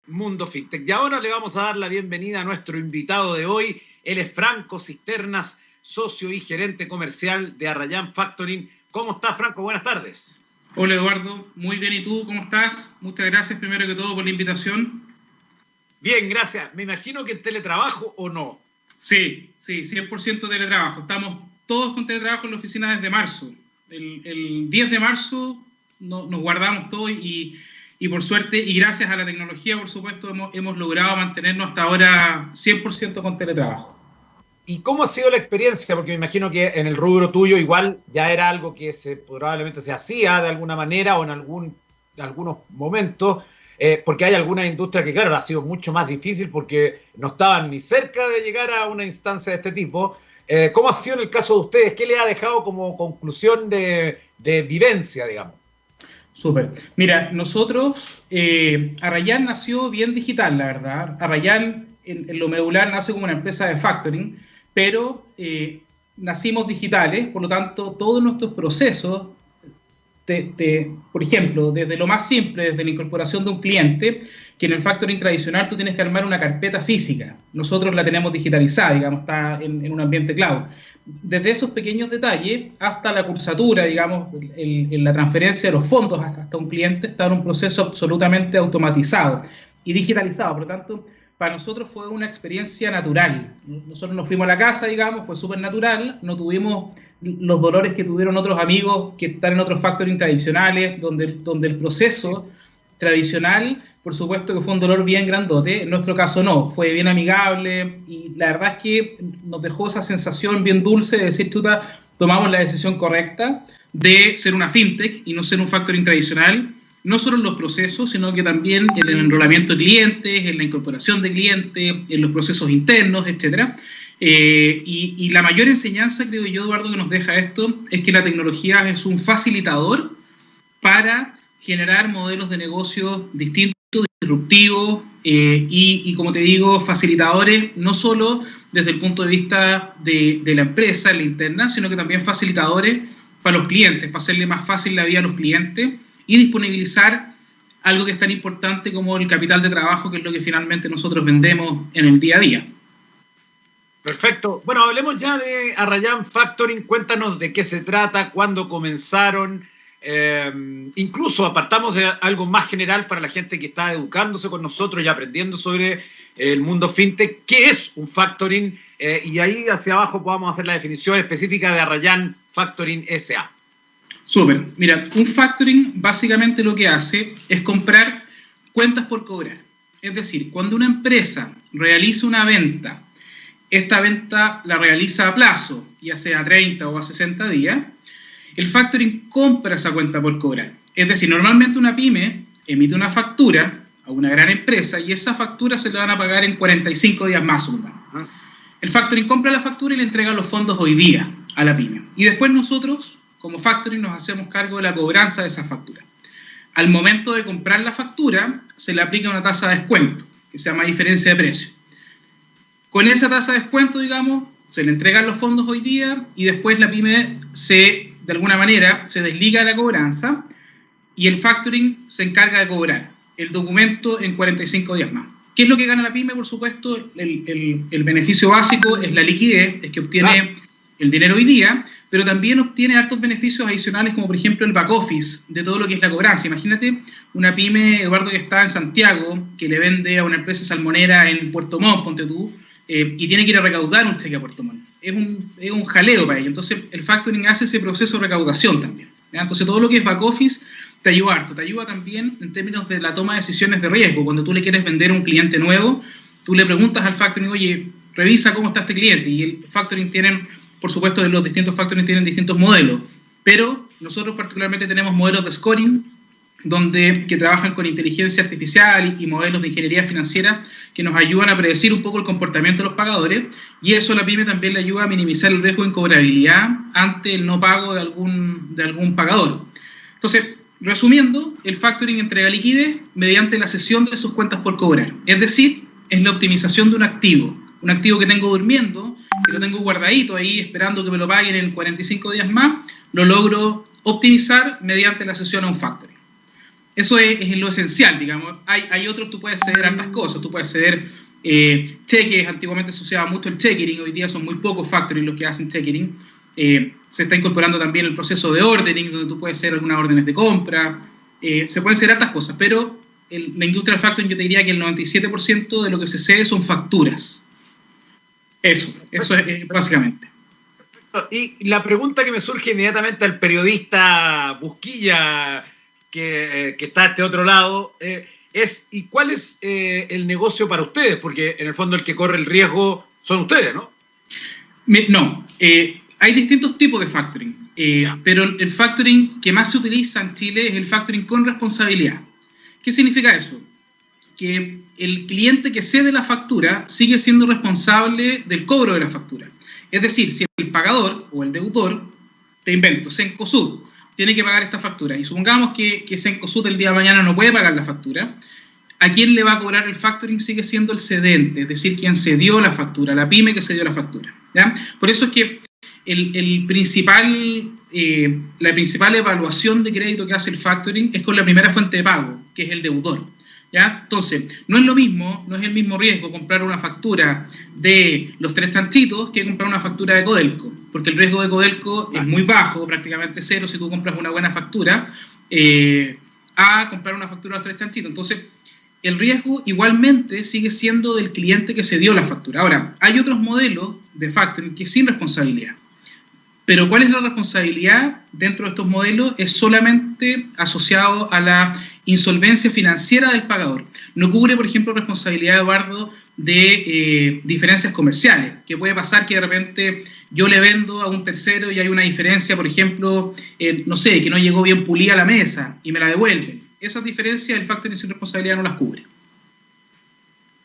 Mundo Fintech. Y ahora le vamos a dar la bienvenida a nuestro invitado de hoy. Él es Franco Cisternas, socio y gerente comercial de Arrayán Factoring. ¿Cómo está, Franco? Buenas tardes. Hola, Eduardo. Muy bien. ¿Y tú? ¿Cómo estás? Muchas gracias, primero que todo, por la invitación. Bien, gracias. Me imagino que en teletrabajo o no. Sí, 100% teletrabajo. Estamos todos con teletrabajo en la oficina desde marzo. El 10 de marzo nos guardamos todo y por suerte, y gracias a la tecnología, por supuesto, hemos logrado mantenernos hasta ahora 100% con teletrabajo. ¿Y cómo ha sido la experiencia? Porque me imagino que en el rubro tuyo igual ya era algo que probablemente se hacía de alguna manera o en algunos momentos, porque hay algunas industrias que, claro, ha sido mucho más difícil porque no estaban ni cerca de llegar a una instancia de este tipo. ¿Cómo ha sido en el caso de ustedes? ¿Qué les ha dejado como conclusión de vivencia, digamos? Súper. Mira, nosotros, Arrayán nació bien digital, la verdad. Arrayán, en lo medular, nace como una empresa de factoring, pero nacimos digitales, por lo tanto, todos nuestros procesos, por ejemplo, desde lo más simple, desde la incorporación de un cliente, que en el factoring tradicional tú tienes que armar una carpeta física. Nosotros la tenemos digitalizada, digamos, está en un ambiente cloud. Desde esos pequeños detalles hasta la cursatura, digamos, en la transferencia de los fondos hasta un cliente, está en un proceso absolutamente automatizado y digitalizado. Por lo tanto, para nosotros fue una experiencia natural. Nosotros nos fuimos a la casa, digamos, fue súper natural, no tuvimos los dolores que tuvieron otros amigos que están en otros factoring tradicionales, donde el proceso tradicional, por supuesto que fue un dolor bien grandote. En nuestro caso no, fue bien amigable y la verdad es que nos dejó esa sensación bien dulce de decir, chuta, tomamos la decisión correcta de ser una fintech y no ser un factoring tradicional, no solo en los procesos, sino que también en el enrolamiento de clientes, en la incorporación de clientes, en los procesos internos, etc. Y la mayor enseñanza, creo yo, Eduardo, que nos deja esto es que la tecnología es un facilitador para generar modelos de negocio distintos, disruptivos y, como te digo, facilitadores no solo desde el punto de vista de la empresa, la interna, sino que también facilitadores para los clientes, para hacerle más fácil la vida a los clientes y disponibilizar algo que es tan importante como el capital de trabajo, que es lo que finalmente nosotros vendemos en el día a día. Perfecto. Bueno, hablemos ya de Arrayán Factoring. Cuéntanos de qué se trata, cuándo comenzaron. Incluso apartamos de algo más general para la gente que está educándose con nosotros y aprendiendo sobre el mundo fintech. ¿Qué es un factoring? Y ahí hacia abajo podamos hacer la definición específica de Arrayán Factoring S.A. Súper. Mira, un factoring básicamente lo que hace es comprar cuentas por cobrar. Es decir, cuando una empresa realiza una venta, esta venta la realiza a plazo, ya sea a 30 o a 60 días, el factoring compra esa cuenta por cobrar. Es decir, normalmente una pyme emite una factura a una gran empresa y esa factura se la van a pagar en 45 días más o menos. El factoring compra la factura y le entrega los fondos hoy día a la pyme. Y después nosotros, como factoring, nos hacemos cargo de la cobranza de esa factura. Al momento de comprar la factura, se le aplica una tasa de descuento, que se llama diferencia de precio. Con esa tasa de descuento, digamos, se le entregan los fondos hoy día y después la pyme de alguna manera, se desliga de la cobranza y el factoring se encarga de cobrar el documento en 45 días más. ¿Qué es lo que gana la pyme? Por supuesto, el beneficio básico es la liquidez, es que obtiene el dinero hoy día, pero también obtiene hartos beneficios adicionales, como por ejemplo el back office de todo lo que es la cobranza. Imagínate una pyme, Eduardo, que está en Santiago, que le vende a una empresa salmonera en Puerto Montt, ponte tú, y tiene que ir a recaudar un cheque a Puerto Montt. Es un jaleo para ello. Entonces, el factoring hace ese proceso de recaudación también, ¿ya? Entonces, todo lo que es back office te ayuda harto. Te ayuda también en términos de la toma de decisiones de riesgo. Cuando tú le quieres vender a un cliente nuevo, tú le preguntas al factoring, oye, revisa cómo está este cliente. Y el factoring tienen, por supuesto, los distintos factoring tienen distintos modelos. Pero nosotros particularmente tenemos modelos de scoring que trabajan con inteligencia artificial y modelos de ingeniería financiera que nos ayudan a predecir un poco el comportamiento de los pagadores, y eso a la pyme también le ayuda a minimizar el riesgo de incobrabilidad ante el no pago de algún pagador. Entonces, resumiendo, el factoring entrega liquidez mediante la cesión de sus cuentas por cobrar. Es decir, es la optimización de un activo que tengo durmiendo, que lo tengo guardadito ahí esperando que me lo paguen en 45 días más, lo logro optimizar mediante la cesión a un factoring. Eso es lo esencial, digamos. Hay otros, tú puedes ceder hartas cosas, tú puedes ceder cheques, antiguamente se usaba mucho el checkering, hoy día son muy pocos factoring los que hacen checkering. Se está incorporando también el proceso de ordering, donde tú puedes hacer algunas órdenes de compra, se pueden hacer hartas cosas, pero la industria del factoring yo te diría que el 97% de lo que se cede son facturas. Eso es básicamente. Y la pregunta que me surge inmediatamente al periodista Busquilla, que está a este otro lado, es, ¿y cuál es el negocio para ustedes? Porque en el fondo el que corre el riesgo son ustedes, ¿no? No, hay distintos tipos de factoring, pero el factoring que más se utiliza en Chile es el factoring con responsabilidad. ¿Qué significa eso? Que el cliente que cede la factura sigue siendo responsable del cobro de la factura. Es decir, si el pagador o el deudor, te invento, Cencosud, tiene que pagar esta factura, y supongamos que Cencosud el día de mañana no puede pagar la factura, ¿a quién le va a cobrar el factoring? Sigue siendo el cedente, es decir, quien cedió la factura, la pyme que cedió la factura, ¿ya? Por eso es que la principal evaluación de crédito que hace el factoring es con la primera fuente de pago, que es el deudor, ¿ya? Entonces, no es el mismo riesgo comprar una factura de los Tres Chanchitos que comprar una factura de Codelco, porque el riesgo de Codelco es muy bajo, prácticamente cero si tú compras una buena factura, a comprar una factura de los Tres Chanchitos. Entonces, el riesgo igualmente sigue siendo del cliente que cedió la factura. Ahora, hay otros modelos de factoring que es sin responsabilidad. Pero ¿cuál es la responsabilidad dentro de estos modelos? Es solamente asociado a la insolvencia financiera del pagador. No cubre, por ejemplo, responsabilidad, Eduardo, de diferencias comerciales, que puede pasar que de repente yo le vendo a un tercero y hay una diferencia, por ejemplo, no sé, que no llegó bien pulida la mesa y me la devuelven. Esas diferencias el factoring sin responsabilidad no las cubre.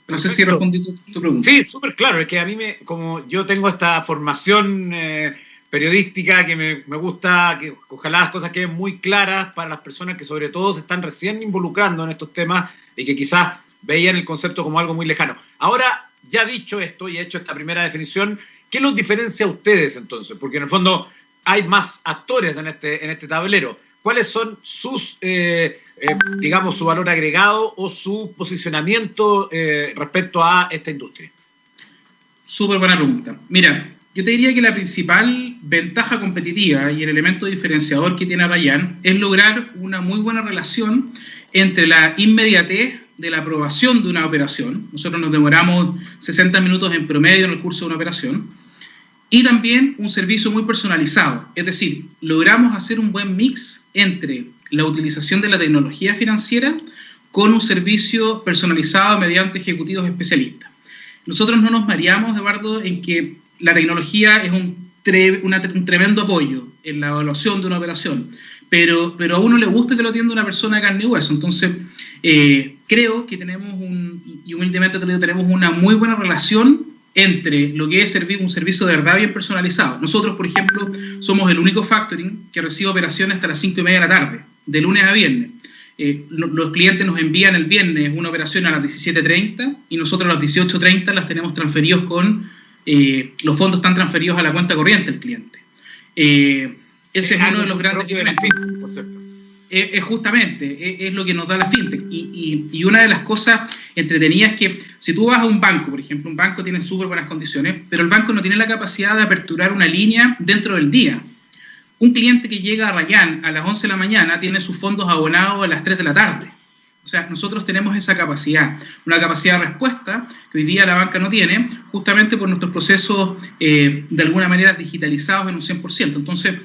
No sé si respondí tu pregunta. Sí, súper claro. Es que a mí, como yo tengo esta formación periodística que me gusta, que ojalá las cosas queden muy claras para las personas que sobre todo se están recién involucrando en estos temas y que quizás veían el concepto como algo muy lejano. Ahora, ya dicho esto y hecho esta primera definición, ¿qué los diferencia a ustedes entonces? Porque en el fondo hay más actores en este tablero. ¿Cuáles son sus, digamos, su valor agregado o su posicionamiento respecto a esta industria? Súper buena pregunta. Mira, yo te diría que la principal ventaja competitiva y el elemento diferenciador que tiene Rayán es lograr una muy buena relación entre la inmediatez de la aprobación de una operación. Nosotros nos demoramos 60 minutos en promedio en el curso de una operación. Y también un servicio muy personalizado. Es decir, logramos hacer un buen mix entre la utilización de la tecnología financiera con un servicio personalizado mediante ejecutivos especialistas. Nosotros no nos mareamos, Eduardo, en que la tecnología es un tremendo apoyo en la evaluación de una operación, pero a uno le gusta que lo atienda una persona de carne y hueso. Entonces, creo que tenemos y humildemente te lo digo, tenemos una muy buena relación entre lo que es un servicio de verdad bien personalizado. Nosotros, por ejemplo, somos el único factoring que recibe operaciones hasta las 5:30 de la tarde, de lunes a viernes. Los clientes nos envían el viernes una operación a las 17:30 y nosotros a las 18:30 las tenemos transferidos los fondos están transferidos a la cuenta corriente del cliente. Ese es uno de los grandes diferenciales. Justamente, es lo que nos da la fintech. Y una de las cosas entretenidas es que si tú vas a un banco, por ejemplo, un banco tiene súper buenas condiciones, pero el banco no tiene la capacidad de aperturar una línea dentro del día. Un cliente que llega a Rayán a las 11 de la mañana tiene sus fondos abonados a las 3 de la tarde. O sea, nosotros tenemos esa capacidad, una capacidad de respuesta que hoy día la banca no tiene, justamente por nuestros procesos de alguna manera digitalizados en un 100%. Entonces,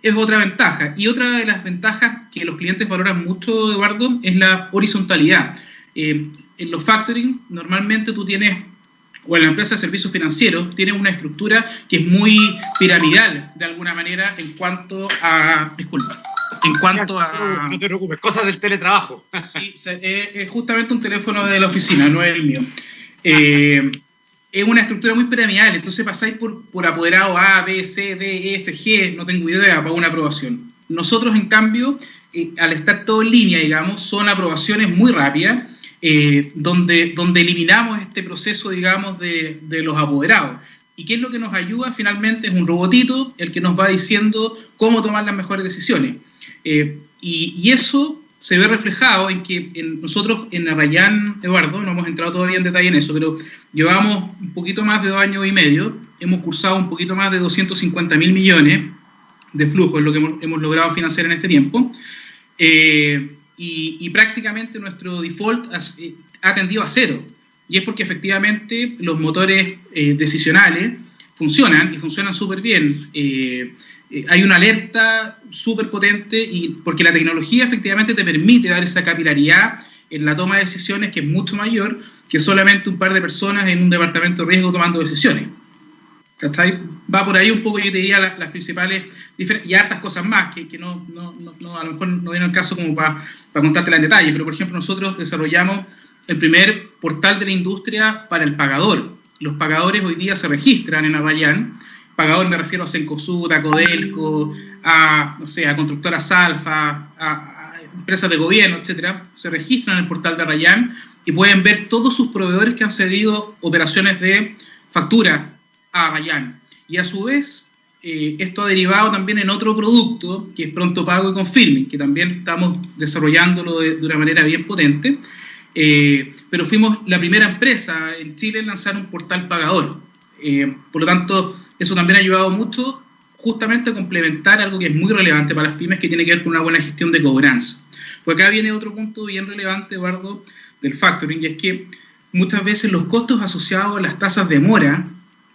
es otra ventaja. Y otra de las ventajas que los clientes valoran mucho, Eduardo, es la horizontalidad. En los factoring, normalmente tú tienes, o en la empresa de servicios financieros, tienes una estructura que es muy piramidal, de alguna manera, en cuanto a... Disculpa. No te preocupes, cosas del teletrabajo. Sí, es justamente un teléfono de la oficina, no es el mío. Es una estructura muy piramidal, entonces pasáis por apoderado A, B, C, D, E, F, G, no tengo idea, para una aprobación. Nosotros, en cambio, al estar todo en línea, digamos, son aprobaciones muy rápidas, donde eliminamos este proceso, digamos, de los apoderados. ¿Y qué es lo que nos ayuda? Finalmente es un robotito el que nos va diciendo cómo tomar las mejores decisiones. Y eso se ve reflejado en que nosotros en Arrayán, Eduardo, no hemos entrado todavía en detalle en eso, pero llevamos un poquito más de 2 años y medio, hemos cursado un poquito más de 250.000 millones de flujo, es lo que hemos logrado financiar en este tiempo, y prácticamente nuestro default ha tendido a cero, y es porque efectivamente los motores decisionales funcionan y funcionan súper bien. Hay una alerta súper potente y porque la tecnología efectivamente te permite dar esa capilaridad en la toma de decisiones que es mucho mayor que solamente un par de personas en un departamento de riesgo tomando decisiones. ¿Cachai? Va por ahí un poco, yo te diría, las principales diferencias, y hartas cosas más que no, a lo mejor no viene el caso como para contártela en detalle, pero por ejemplo nosotros desarrollamos el primer portal de la industria para el pagador. Los pagadores hoy día se registran en Arrayán. Pagador me refiero a Cencosud, a Codelco, a constructoras Alfa, a empresas de gobierno, etcétera. Se registran en el portal de Arrayán y pueden ver todos sus proveedores que han cedido operaciones de factura a Arrayán. Y a su vez, esto ha derivado también en otro producto, que es Pronto Pago y Confirming, que también estamos desarrollándolo de una manera bien potente. Pero fuimos la primera empresa en Chile en lanzar un portal pagador. Por lo tanto, eso también ha ayudado mucho justamente a complementar algo que es muy relevante para las pymes, que tiene que ver con una buena gestión de cobranza. Pues acá viene otro punto bien relevante, Eduardo, del factoring, y es que muchas veces los costos asociados a las tasas de mora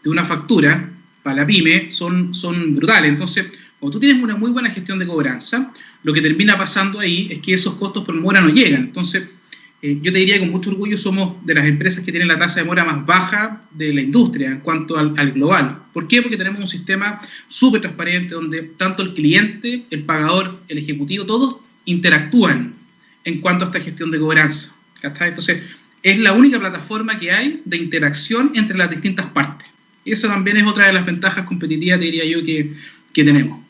de una factura para la pyme son brutales. Entonces, cuando tú tienes una muy buena gestión de cobranza, lo que termina pasando ahí es que esos costos por mora no llegan. Entonces, yo te diría que con mucho orgullo somos de las empresas que tienen la tasa de mora más baja de la industria en cuanto al global. ¿Por qué? Porque tenemos un sistema súper transparente donde tanto el cliente, el pagador, el ejecutivo, todos interactúan en cuanto a esta gestión de cobranza. ¿Cachai? Entonces, es la única plataforma que hay de interacción entre las distintas partes. Y eso también es otra de las ventajas competitivas, te diría yo, que tenemos.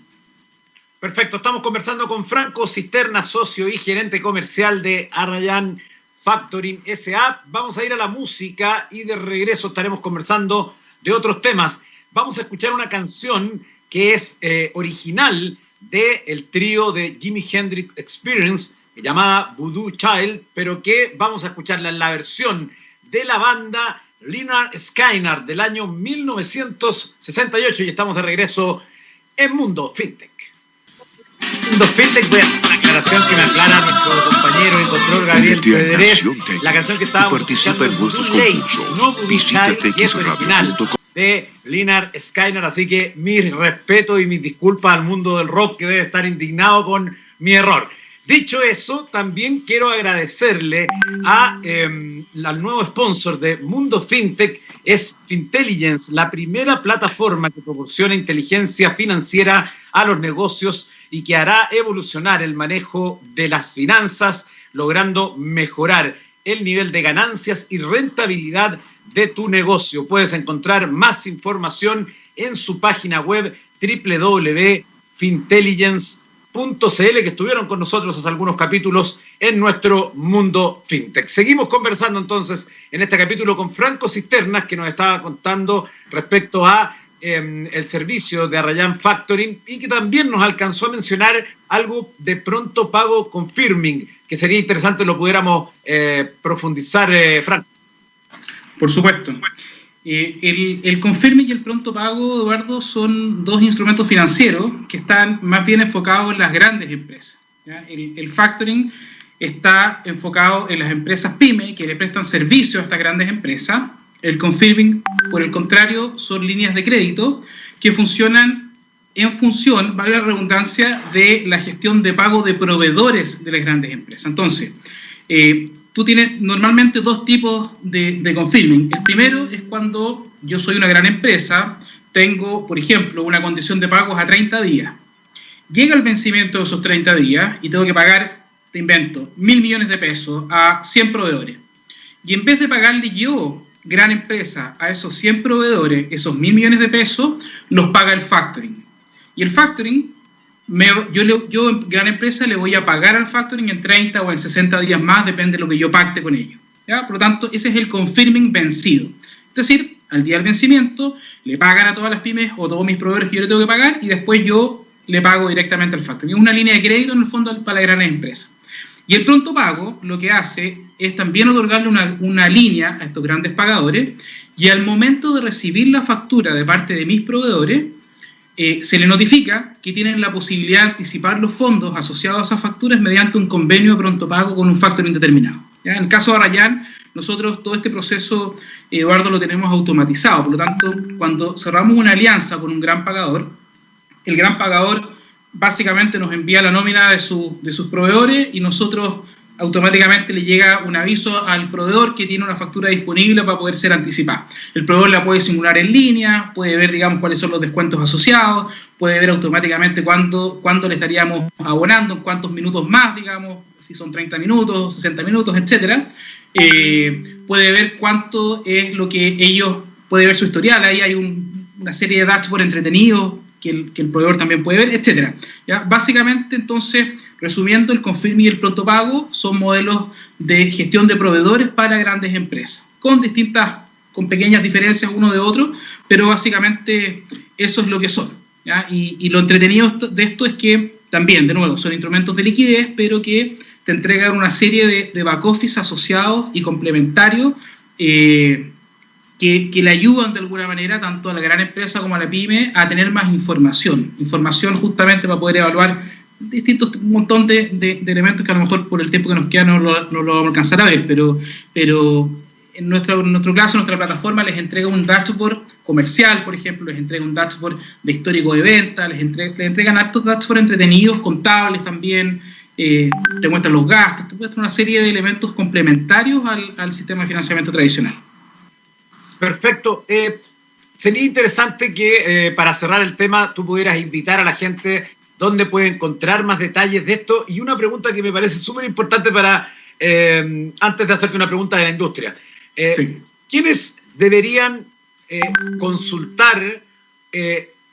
Perfecto, estamos conversando con Franco Cisterna, socio y gerente comercial de Arrayán Factoring S.A. Vamos a ir a la música y de regreso estaremos conversando de otros temas. Vamos a escuchar una canción que es original del trío de Jimi Hendrix Experience, llamada Voodoo Child, pero que vamos a escucharla en la versión de la banda Lynyrd Skynyrd del año 1968, y estamos de regreso en Mundo Fintech. Mundo Fintech, voy a hacer una aclaración que me aclara nuestro compañero y doctor Gabriel Federer. La canción que estábamos escuchando es Voodoo Child, no Voodoo Child, y es original de Lynyrd Skynyrd, así que mis respetos y mis disculpas al mundo del rock, que debe estar indignado con mi error. Dicho eso, también quiero agradecerle al nuevo sponsor de Mundo Fintech, es Fintelligence, la primera plataforma que proporciona inteligencia financiera a los negocios y que hará evolucionar el manejo de las finanzas, logrando mejorar el nivel de ganancias y rentabilidad de tu negocio. Puedes encontrar más información en su página web www.fintelligence.cl, que estuvieron con nosotros hace algunos capítulos en nuestro Mundo Fintech. Seguimos conversando entonces en este capítulo con Franco Cisternas, que nos estaba contando respecto a el servicio de Arrayán Factoring, y que también nos alcanzó a mencionar algo de Pronto Pago Confirming, que sería interesante lo pudiéramos profundizar, Franco. Por supuesto. El Confirming y el Pronto Pago, Eduardo, son dos instrumentos financieros que están más bien enfocados en las grandes empresas, ¿ya? El Factoring está enfocado en las empresas PYME que le prestan servicio a estas grandes empresas. El Confirming, por el contrario, son líneas de crédito que funcionan en función, vale la redundancia, de la gestión de pago de proveedores de las grandes empresas. Entonces, tú tienes normalmente dos tipos de confirming. El primero es cuando yo soy una gran empresa, tengo, por ejemplo, una condición de pagos a 30 días. Llega el vencimiento de esos 30 días y tengo que pagar, te invento, 1.000 millones de pesos a 100 proveedores. Y en vez de pagarle yo, gran empresa, a esos 100 proveedores, esos 1.000 millones de pesos, los paga el factoring. Y el factoring, yo gran empresa, le voy a pagar al factoring en 30 o en 60 días más, depende de lo que yo pacte con ellos, ¿ya? Por lo tanto, ese es el confirming vencido. Es decir, al día del vencimiento, le pagan a todas las pymes o todos mis proveedores que yo le tengo que pagar, y después yo le pago directamente al factoring. Es una línea de crédito, en el fondo, para las grandes empresas. Y el pronto pago lo que hace es también otorgarle una línea a estos grandes pagadores, y al momento de recibir la factura de parte de mis proveedores, se le notifica que tienen la posibilidad de anticipar los fondos asociados a esas facturas mediante un convenio de pronto pago con un factoring determinado. ¿Ya? En el caso de Arrayán, nosotros todo este proceso, Eduardo, lo tenemos automatizado. Por lo tanto, cuando cerramos una alianza con un gran pagador, el gran pagador básicamente nos envía la nómina de sus proveedores, y nosotros automáticamente le llega un aviso al proveedor que tiene una factura disponible para poder ser anticipada. El proveedor la puede simular en línea, puede ver, digamos, cuáles son los descuentos asociados, puede ver automáticamente cuánto le estaríamos abonando, en cuántos minutos más, digamos, si son 30 minutos, 60 minutos, etcétera. Puede ver cuánto es lo que ellos, puede ver su historial, ahí hay una serie de dashboards entretenidos que el proveedor también puede ver, etcétera. ¿Ya? Básicamente, entonces, resumiendo, el Confirme y el pronto pago son modelos de gestión de proveedores para grandes empresas, con pequeñas diferencias uno de otro, pero básicamente eso es lo que son. ¿Ya? Y lo entretenido de esto es que también, de nuevo, son instrumentos de liquidez, pero que te entregan una serie de back office asociados y complementarios, que le ayudan de alguna manera tanto a la gran empresa como a la pyme a tener más información justamente para poder evaluar un montón de elementos que a lo mejor por el tiempo que nos queda no lo vamos a alcanzar a ver, pero en nuestro caso, nuestra plataforma les entrega un dashboard comercial, por ejemplo, les entrega un dashboard de histórico de venta, les entregan hartos dashboards entretenidos, contables también, te muestran los gastos, te muestran una serie de elementos complementarios al sistema de financiamiento tradicional. Perfecto. Sería interesante que para cerrar el tema tú pudieras invitar a la gente dónde puede encontrar más detalles de esto. Y una pregunta que me parece súper importante antes de hacerte una pregunta de la industria. Sí. ¿Quiénes deberían consultar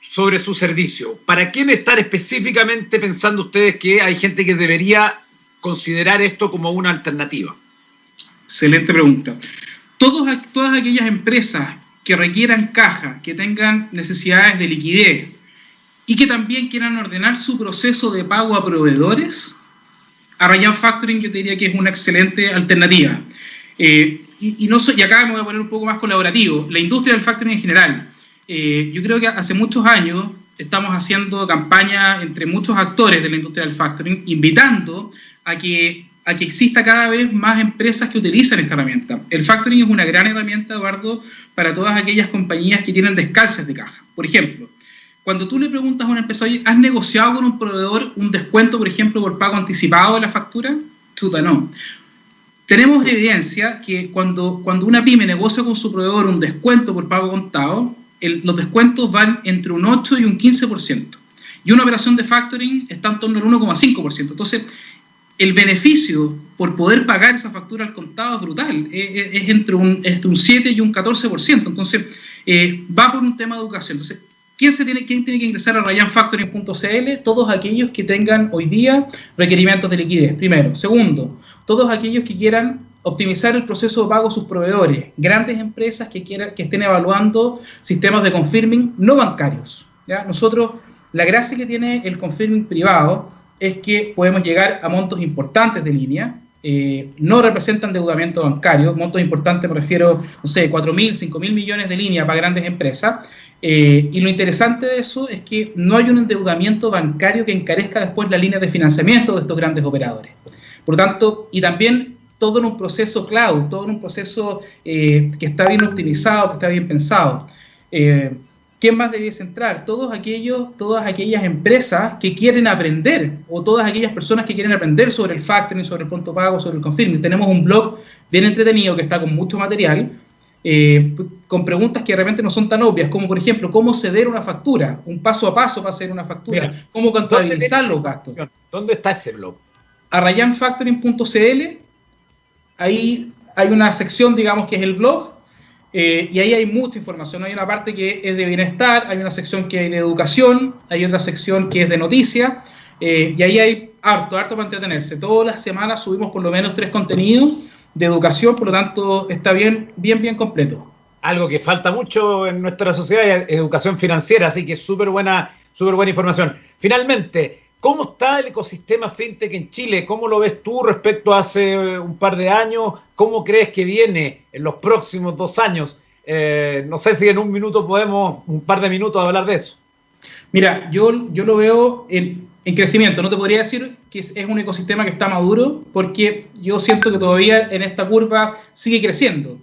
sobre su servicio? ¿Para quién estar específicamente pensando ustedes que hay gente que debería considerar esto como una alternativa? Excelente pregunta. Todas aquellas empresas que requieran caja, que tengan necesidades de liquidez y que también quieran ordenar su proceso de pago a proveedores, Arrayán Factoring yo te diría que es una excelente alternativa. Y acá me voy a poner un poco más colaborativo. La industria del factoring en general, yo creo que hace muchos años estamos haciendo campaña entre muchos actores de la industria del factoring, invitando a que exista cada vez más empresas que utilizan esta herramienta. El factoring es una gran herramienta, Eduardo, para todas aquellas compañías que tienen descalces de caja. Por ejemplo, cuando tú le preguntas a una empresa, oye, ¿has negociado con un proveedor un descuento, por ejemplo, por pago anticipado de la factura? Chuta, no. Tenemos evidencia que cuando una pyme negocia con su proveedor un descuento por pago contado, los descuentos van entre un 8 y un 15%. Y una operación de factoring está en torno al 1,5%. Entonces, el beneficio por poder pagar esa factura al contado es brutal, es entre un 7 y un 14%, entonces va por un tema de educación. Entonces, ¿quién tiene que ingresar a arrayanfactoring.cl? Todos aquellos que tengan hoy día requerimientos de liquidez, primero. Segundo, todos aquellos que quieran optimizar el proceso de pago a sus proveedores, grandes empresas que estén evaluando sistemas de confirming no bancarios. ¿Ya? Nosotros, la gracia que tiene el confirming privado es que podemos llegar a montos importantes de línea, no representan endeudamiento bancario, montos importantes me refiero, no sé, 4.000, 5.000 millones de línea para grandes empresas, y lo interesante de eso es que no hay un endeudamiento bancario que encarezca después la línea de financiamiento de estos grandes operadores. Por lo tanto, y también todo en un proceso cloud, todo en un proceso que está bien optimizado, que está bien pensado. ¿Quién más debiese entrar? Todas aquellas empresas que quieren aprender, o todas aquellas personas que quieren aprender sobre el factoring, sobre el pronto pago, sobre el confirming. Tenemos un blog bien entretenido que está con mucho material, con preguntas que de repente no son tan obvias, como por ejemplo, cómo ceder una factura, un paso a paso para hacer una factura, mira, cómo contabilizar los gastos. ¿Dónde está ese blog? arrayanfactoring.cl, ahí hay una sección, digamos, que es el blog, y ahí hay mucha información. Hay una parte que es de bienestar, hay una sección que es de educación, hay otra sección que es de noticias, y ahí hay harto para entretenerse. Todas las semanas subimos por lo menos 3 contenidos de educación, por lo tanto está bien completo. Algo que falta mucho en nuestra sociedad es educación financiera, así que súper buena información. Finalmente, ¿Cómo está el ecosistema fintech en Chile? ¿Cómo lo ves tú respecto a hace un par de años? ¿Cómo crees que viene en los próximos 2 años? No sé si en un par de minutos, hablar de eso. Mira, yo lo veo en crecimiento. No te podría decir que es un ecosistema que está maduro, porque yo siento que todavía en esta curva sigue creciendo.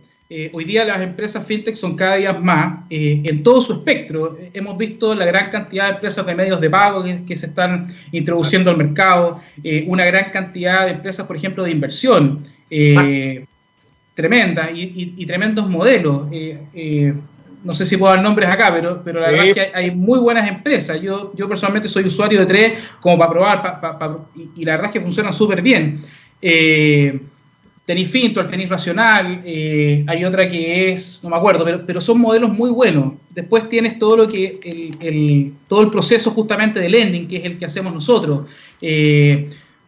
Hoy día las empresas fintech son cada día más en todo su espectro. Hemos visto la gran cantidad de empresas de medios de pago que se están introduciendo al mercado, una gran cantidad de empresas, por ejemplo, de inversión, tremendas y tremendos modelos. No sé si puedo dar nombres acá, pero la verdad es que hay muy buenas empresas. Yo personalmente soy usuario de 3 como para probar, y la verdad es que funcionan súper bien. Tenis Fintual, Tenis Racional, hay otra que es, no me acuerdo, pero son modelos muy buenos. Después tienes todo lo que todo el proceso justamente de lending, que es el que hacemos nosotros.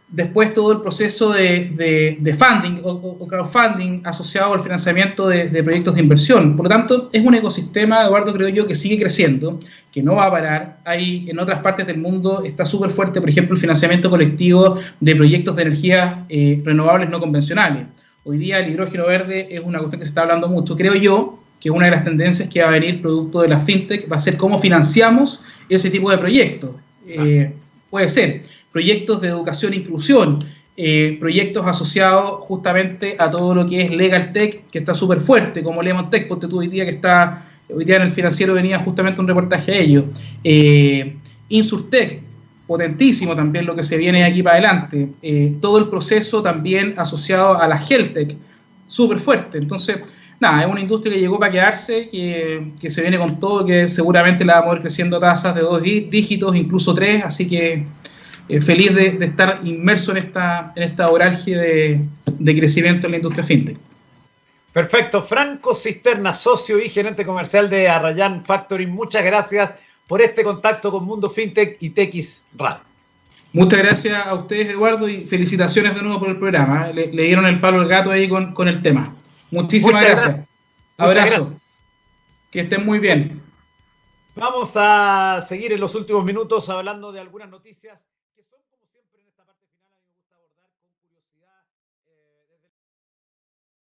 Después todo el proceso de funding o crowdfunding asociado al financiamiento de proyectos de inversión. Por lo tanto, es un ecosistema, Eduardo, creo yo, que sigue creciendo, que no va a parar. En otras partes del mundo está súper fuerte, por ejemplo, el financiamiento colectivo de proyectos de energías renovables no convencionales. Hoy día el hidrógeno verde es una cuestión que se está hablando mucho. Creo yo que una de las tendencias que va a venir producto de la fintech va a ser cómo financiamos ese tipo de proyectos. Puede ser proyectos de educación e inclusión, proyectos asociados justamente a todo lo que es Legal Tech, que está súper fuerte, como Lemon Tech, ponte tú hoy día en el Financiero venía justamente un reportaje de ello. Insurtech, potentísimo también lo que se viene aquí para adelante. Todo el proceso también asociado a la Health Tech, súper fuerte. Entonces, nada, es una industria que llegó para quedarse, que se viene con todo, que seguramente la vamos a ir creciendo a tasas de 2 dígitos, incluso 3, así que feliz de estar inmerso en esta voralgia de crecimiento en la industria fintech. Perfecto. Franco Cisterna, socio y gerente comercial de Arrayán Factoring, muchas gracias por este contacto con Mundo Fintech y TX Radio. Muchas gracias a ustedes, Eduardo, y felicitaciones de nuevo por el programa. Le dieron el palo al gato ahí con el tema. Muchísimas gracias. Abrazo. Que estén muy bien. Vamos a seguir en los últimos minutos hablando de algunas noticias.